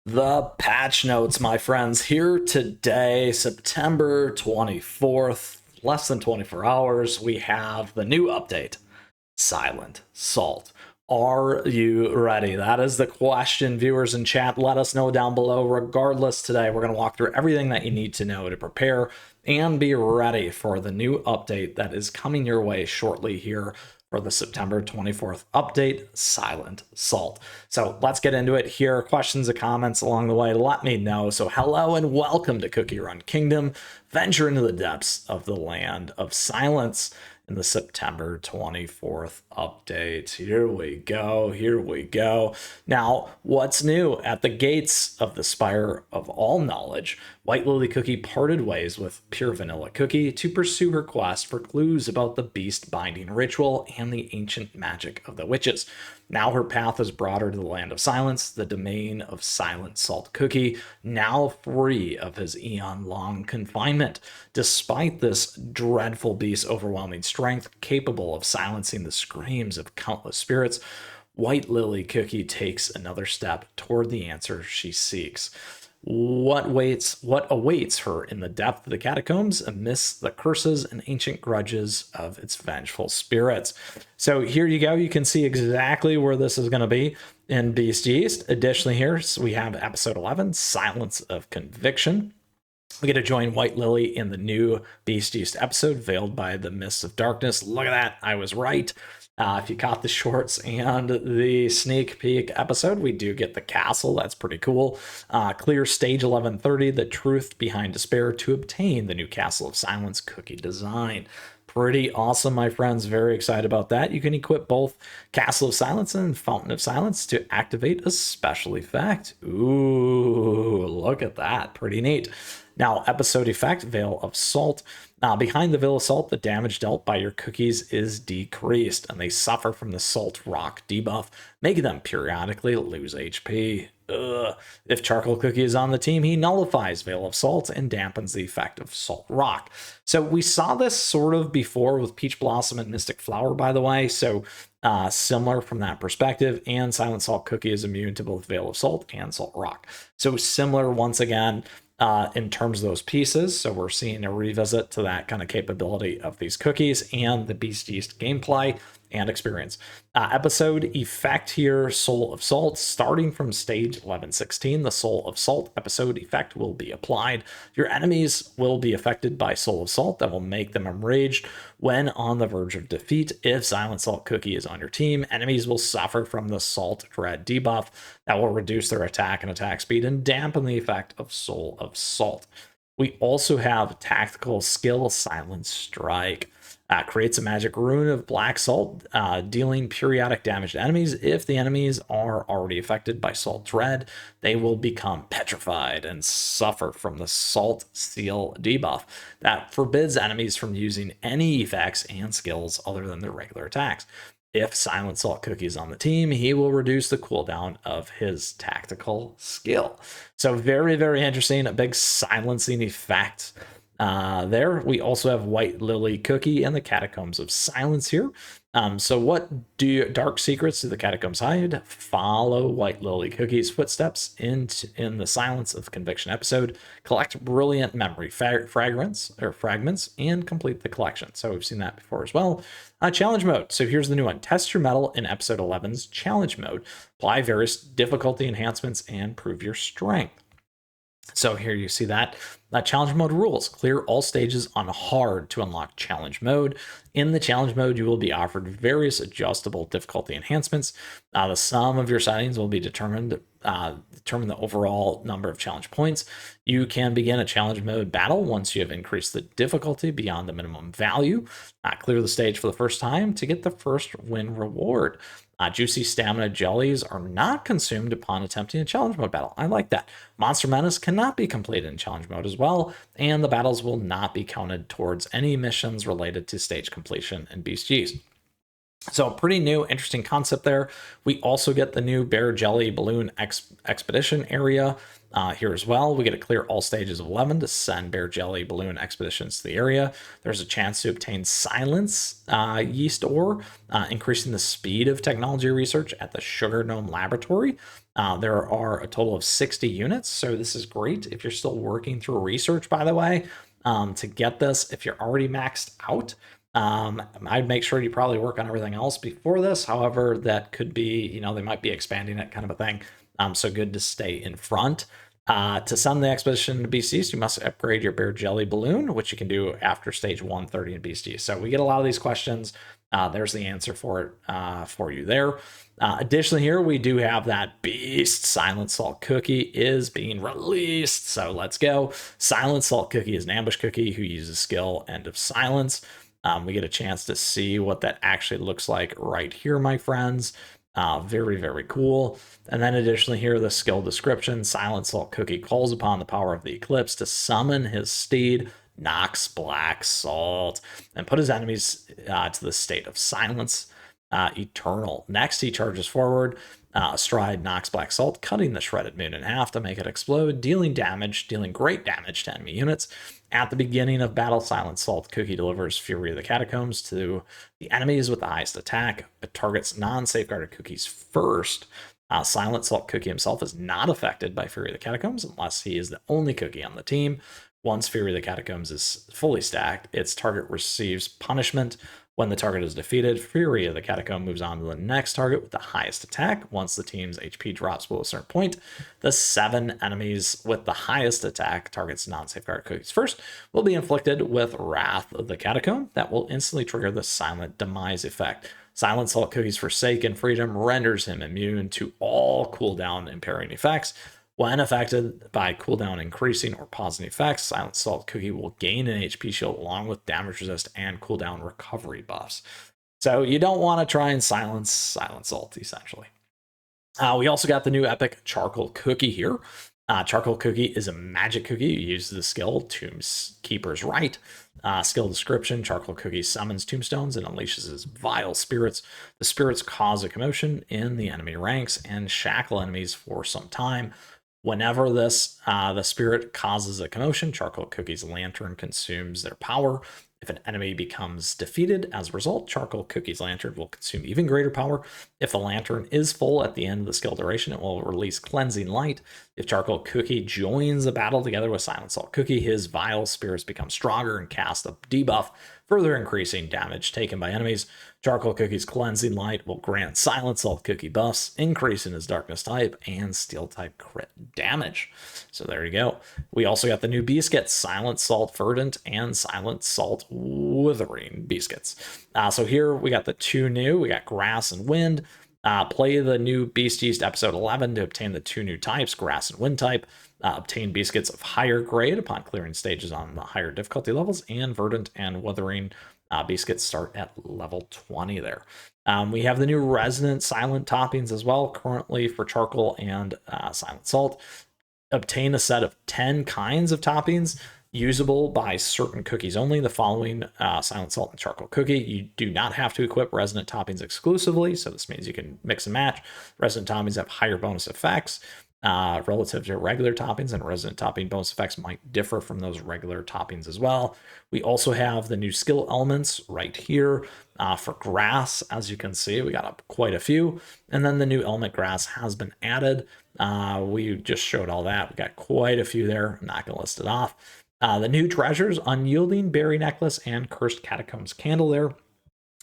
The patch notes, my friends, here today, September 24th, less than 24 hours, we have the new update, Silent Salt. Are you ready? That is the question, viewers in chat. Let us know down below. Regardless, today we're going to walk through everything that you need to know to prepare and be ready for the new update that is coming your way shortly here for the September 24th update, Silent Salt. So let's get into it here. Questions or comments along the way, let me know. So hello and welcome to CookieRun Kingdom. Venture into the depths of the land of silence in the September 24th update. Here we go. Here we go. Now, what's new? At the gates of the Spire of All Knowledge, White Lily Cookie parted ways with Pure Vanilla Cookie to pursue her quest for clues about the beast binding ritual and the ancient magic of the witches. Now her path is broader to the land of silence, the domain of Silent Salt Cookie, now free of his eon-long confinement. Despite this dreadful beast's overwhelming strength, capable of silencing the screams of countless spirits, White Lily Cookie takes another step toward the answer she seeks. What awaits her in the depth of the catacombs amidst the curses and ancient grudges of its vengeful spirits? So here you go. You can see exactly where this is going to be in Beast Yeast. Additionally, here we have episode 11, Silence of Conviction. We get to join White Lily in the new Beast Yeast episode, Veiled by the Mists of Darkness. Look at that. I was right. If you caught the shorts and the sneak peek episode, we do get the castle. That's pretty cool. Clear stage 1130, the truth behind despair to obtain the new Castle of Silence cookie design. Pretty awesome, my friends. Very excited about that. You can equip both Castle of Silence and Fountain of Silence to activate a special effect. Ooh, look at that. Pretty neat. Now, episode effect, Veil of Salt. Behind the Veil of Salt, the damage dealt by your cookies is decreased, and they suffer from the Salt Rock debuff, making them periodically lose HP. If Charcoal Cookie is on the team, he nullifies Veil of Salt and dampens the effect of Salt Rock. So we saw this sort of before with Peach Blossom and Mystic Flower, by the way, so similar from that perspective, and Silent Salt Cookie is immune to both Veil of Salt and Salt Rock. So similar once again, in terms of those pieces. So we're seeing a revisit to that kind of capability of these cookies and the Beast Yeast gameplay and experience. Episode effect here, Soul of Salt. Starting from stage 1116, the Soul of Salt episode effect will be applied. Your enemies will be affected by Soul of Salt that will make them enraged when on the verge of defeat. If Silent Salt Cookie is on your team, enemies will suffer from the Salt Dread debuff that will reduce their attack and attack speed and dampen the effect of Soul of Salt. We also have tactical skill Silent Strike. Creates a magic rune of black salt, dealing periodic damage to enemies. If the enemies are already affected by Salt Dread, they will become petrified and suffer from the Salt Seal debuff that forbids enemies from using any effects and skills other than their regular attacks. If Silent Salt Cookie is on the team, he will reduce the cooldown of his tactical skill. So very, very interesting. A big silencing effect. There we also have White Lily Cookie and the Catacombs of Silence here. So what do dark secrets do the catacombs hide? Follow White Lily Cookie's footsteps in the Silence of Conviction episode. Collect brilliant memory fragments and complete the collection. So we've seen that before as well. Challenge mode. So here's the new one. Test your mettle in episode 11's challenge mode. Apply various difficulty enhancements and prove your strength. So here you see that. Challenge mode rules. Clear all stages on hard to unlock challenge mode. In the challenge mode, you will be offered various adjustable difficulty enhancements. The sum of your settings will be determine the overall number of challenge points. You can begin a challenge mode battle once you have increased the difficulty beyond the minimum value. Clear the stage for the first time to get the first win reward. Juicy stamina jellies are not consumed upon attempting a challenge mode battle. I like that. Monster Menace cannot be completed in challenge mode as well, and the battles will not be counted towards any missions related to stage completion in Beast Yeast. So pretty new, interesting concept there. We also get the new Bear Jelly Balloon Expedition area here as well. We get to clear all stages of 11 to send Bear Jelly Balloon expeditions to the area. There's a chance to obtain Silence Yeast Ore, increasing the speed of technology research at the Sugar Gnome Laboratory. There are a total of 60 units, so this is great if you're still working through research, by the way, to get this. If you're already maxed out, I'd make sure you probably work on everything else before this. However, that could be, they might be expanding it, kind of a thing. So good to stay in front. To send the expedition to Beast East, you must upgrade your Bear Jelly Balloon, which you can do after stage 130 in Beast East. So we get a lot of these questions. There's the answer for it for you there. Additionally, here we do have that Beast Silent Salt Cookie is being released. So let's go. Silent Salt Cookie is an ambush cookie who uses skill End of Silence. We get a chance to see what that actually looks like right here, my friends. Very, very cool. And then additionally here, the skill description, Silent Salt Cookie calls upon the power of the eclipse to summon his steed, Nox Black Salt, and put his enemies to the state of silence eternal. Next, he charges forward, astride Nox Black Salt, cutting the shredded moon in half to make it explode, dealing great damage to enemy units. At the beginning of battle, Silent Salt Cookie delivers Fury of the Catacombs to the enemies with the highest attack. It targets non-safeguarded cookies first. Silent Salt Cookie himself is not affected by Fury of the Catacombs unless he is the only cookie on the team. Once Fury of the Catacombs is fully stacked, its target receives punishment. When the target is defeated, Fury of the Catacomb moves on to the next target with the highest attack. Once the team's HP drops below a certain point, the 7 enemies with the highest attack, targets non-safeguard cookies first, will be inflicted with Wrath of the Catacomb. That will instantly trigger the Silent Demise effect. Silent Salt Cookie's Forsaken Freedom renders him immune to all cooldown impairing effects. When affected by cooldown increasing or pausing effects, Silent Salt Cookie will gain an HP shield along with damage resist and cooldown recovery buffs. So you don't want to try and silence Silent Salt, essentially. We also got the new epic Charcoal Cookie here. Charcoal Cookie is a magic cookie. You use the skill Tombkeeper's Right. Skill description, Charcoal Cookie summons tombstones and unleashes his vile spirits. The spirits cause a commotion in the enemy ranks and shackle enemies for some time. Whenever the spirit causes a commotion, Charcoal Cookie's lantern consumes their power. If an enemy becomes defeated as a result, Charcoal Cookie's lantern will consume even greater power. If the lantern is full at the end of the skill duration, it will release Cleansing Light. If Charcoal Cookie joins the battle together with Silent Salt Cookie, his vile spirits become stronger and cast a debuff, further increasing damage taken by enemies. Charcoal Cookie's Cleansing Light will grant Silent Salt Cookie buffs, increase in his Darkness type, and Steel type crit damage. So there you go. We also got the new biscuits, Silent Salt Verdant and Silent Salt Withering biscuits. So here we got the 2 new. We got Grass and Wind. Play the new Beast East episode 11 to obtain the 2 new types, Grass and Wind type. Obtain biscuits of higher grade upon clearing stages on the higher difficulty levels, and Verdant and Withering biscuits start at level 20 there. We have the new Resonant Silent toppings as well, currently for Charcoal and Silent Salt. Obtain a set of 10 kinds of toppings usable by certain cookies only. The following Silent Salt and Charcoal Cookie. You do not have to equip Resonant toppings exclusively, so this means you can mix and match. Resonant toppings have higher bonus effects relative to regular toppings, and Resonant topping bonus effects might differ from those regular toppings as well. We also have the new skill elements right here for Grass. As you can see, we got quite a few, and then the new element Grass has been added. We just showed all that. We got quite a few there. I'm not going to list it off. The new treasures, Unyielding Berry Necklace and Cursed Catacombs Candle there.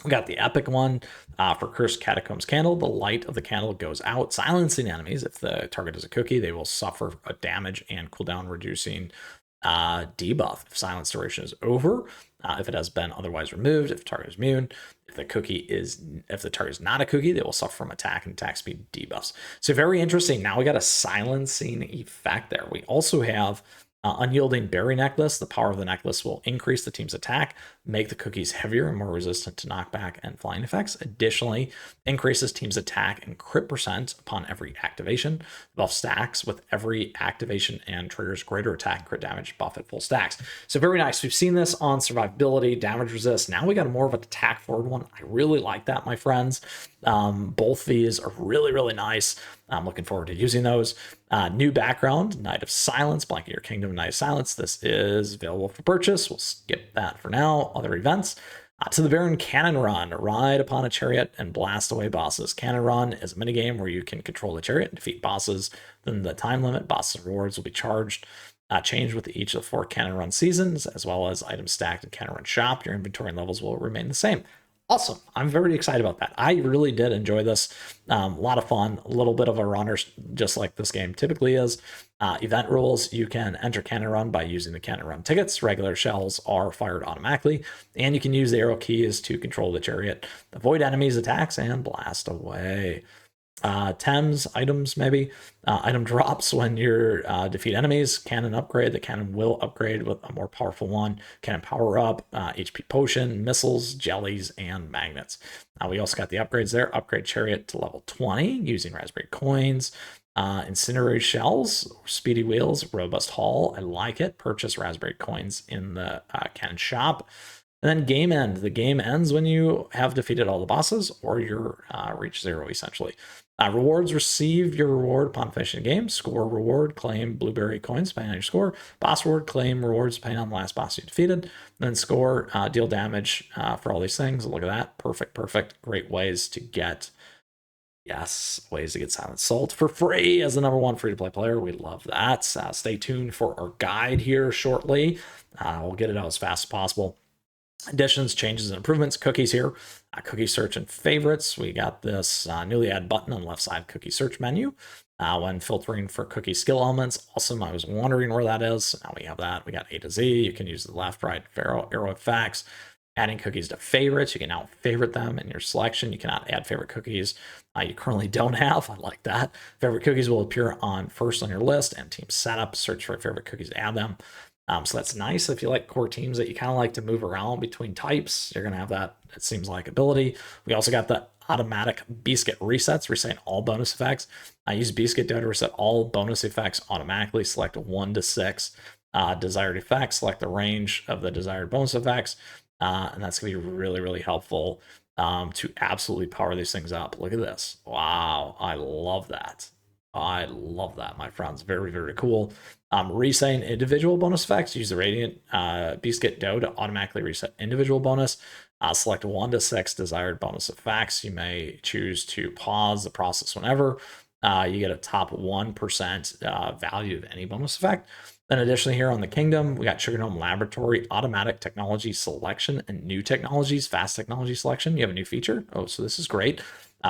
We got the epic one for Cursed Catacombs Candle. The light of the candle goes out, silencing enemies. If the target is a cookie, they will suffer a damage and cooldown reducing debuff if silence duration is over. If it has been otherwise removed, if the target is immune, if the target is not a cookie, they will suffer from attack and attack speed debuffs. So very interesting. Now we got a silencing effect there. We also have Unyielding Berry Necklace. The power of the necklace will increase the team's attack, make the cookies heavier and more resistant to knockback and flying effects. Additionally, increases team's attack and crit percent upon every activation. The buff stacks with every activation and triggers greater attack and crit damage buff at full stacks. So very nice. We've seen this on survivability, damage resist. Now we got more of an attack forward one. I really like that, my friends. Both these are really, really nice. I'm looking forward to using those. New background, Night of Silence, Blanket Your Kingdom, Night of Silence. This is available for purchase. We'll skip that for now. Other events. To the Baron Cannon Run, ride upon a chariot and blast away bosses. Cannon Run is a minigame where you can control the chariot and defeat bosses. Then the time limit, bosses rewards will be changed with each of the 4 Cannon Run seasons, as well as items stacked in Cannon Run shop. Your inventory and levels will remain the same. Awesome. I'm very excited about that. I really did enjoy this. A lot of fun, a little bit of a runner, just like this game typically is. Event rules, you can enter Cannon Run by using the Cannon Run tickets. Regular shells are fired automatically, and you can use the arrow keys to control the chariot, avoid enemies' attacks, and blast away. Tems, items, maybe. Item drops when you defeat enemies. Cannon upgrade. The cannon will upgrade with a more powerful one. Cannon power up, HP potion, missiles, jellies, and magnets. We also got the upgrades there. Upgrade chariot to level 20 using raspberry coins. Incendiary shells, speedy wheels, robust hull. I like it. Purchase raspberry coins in the cannon shop. And then game end. The game ends when you have defeated all the bosses or you're reach 0, essentially. Rewards, receive your reward upon finishing the game. Score reward, claim blueberry coins depending on your score. Boss reward, claim rewards depending on the last boss you defeated. And then score, deal damage for all these things. Look at that. Perfect, perfect. Great ways to get, ways to get Silent Salt for free as the #1 free-to-play player. We love that. Stay tuned for our guide here shortly. We'll get it out as fast as possible. Additions, changes, and improvements. Cookies here. Cookie search and favorites. We got this newly add button on the left side cookie search menu. When filtering for cookie skill elements. Awesome. I was wondering where that is. Now we have that. We got A to Z. You can use the left, right, arrow effects. Adding cookies to favorites. You can now favorite them in your selection. You cannot add favorite cookies you currently don't have. I like that. Favorite cookies will appear first on your list, and team setup. Search for favorite cookies to add them. So that's nice if you like core teams that you kind of like to move around between types. You're going to have that, it seems like, ability. We also got the automatic Biscuit resets, resetting all bonus effects. I use Biscuit to reset all bonus effects automatically. Select 1 to 6 desired effects. Select the range of the desired bonus effects. And that's going to be really, really helpful to absolutely power these things up. Look at this. Wow. I love that. I love that, my friends. Very, very cool. Resetting individual bonus effects. Use the Radiant Biscuit Dough to automatically reset individual bonus. Select 1 to 6 desired bonus effects. You may choose to pause the process whenever. You get a top 1% value of any bonus effect. Then additionally here on the Kingdom, we got Sugar Gnome Laboratory, Automatic Technology Selection, and New Technologies, Fast Technology Selection. You have a new feature. Oh, so this is great.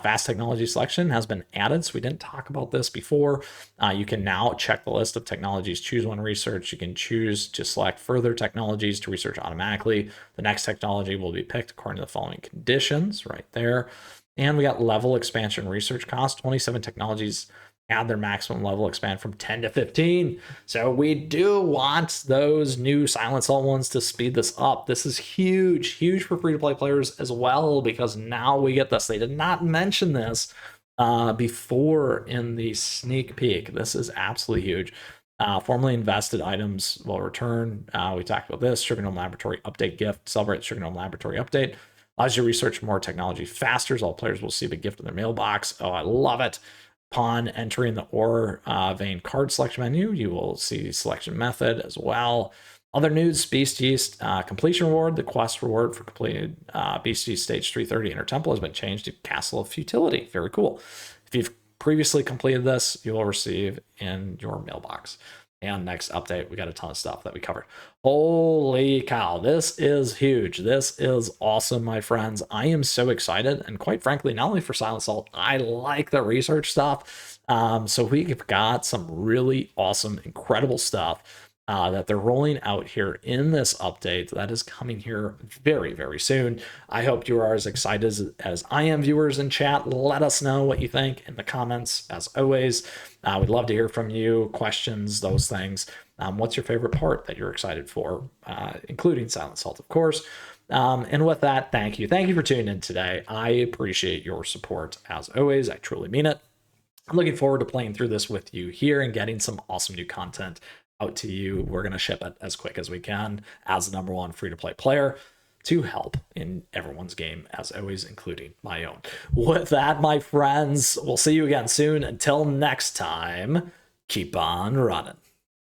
Fast Technology Selection has been added, so we didn't talk about this before. You can now check the list of technologies, choose one research. You can choose to select further technologies to research automatically. The next technology will be picked according to the following conditions right there. And we got level expansion research cost. 27 technologies add their maximum level expand from 10 to 15. So we do want those new Silent Salt ones to speed this up. This is huge, huge for free-to-play players as well, because now we get this. They did not mention this before in the sneak peek. This is absolutely huge. Formerly invested items will return. We talked about this. Sugar Gnome Laboratory Update gift. Celebrate Sugar Gnome Laboratory Update. Allows you to research more technology faster. All players will receive a gift in their mailbox. Oh, I love it. Upon entering the ore vein card selection menu, you will see selection method as well. Other news, Beast Yeast completion reward. The quest reward for completed Beast Yeast Stage 330 Inner Temple has been changed to Castle of Futility. Very cool. If you've previously completed this, you will receive in your mailbox. And next update, we got a ton of stuff that we covered. Holy cow, this is huge. This is awesome, my friends. I am so excited. And quite frankly, not only for Silent Salt, I like the research stuff. So we've got some really awesome, incredible stuff that they're rolling out here in this update that is coming here very, very soon. I hope you are as excited as I am, viewers in chat. Let us know what you think in the comments, as always. We'd love to hear from you, questions, those things. What's your favorite part that you're excited for, including Silent Salt, of course. And with that, thank you. Thank you for tuning in today. I appreciate your support, as always. I truly mean it. I'm looking forward to playing through this with you here and getting some awesome new content out to you. We're going to ship it as quick as we can as the #1 free-to-play player to help in everyone's game, as always, including my own. With that, my friends, we'll see you again soon. Until next time, keep on running.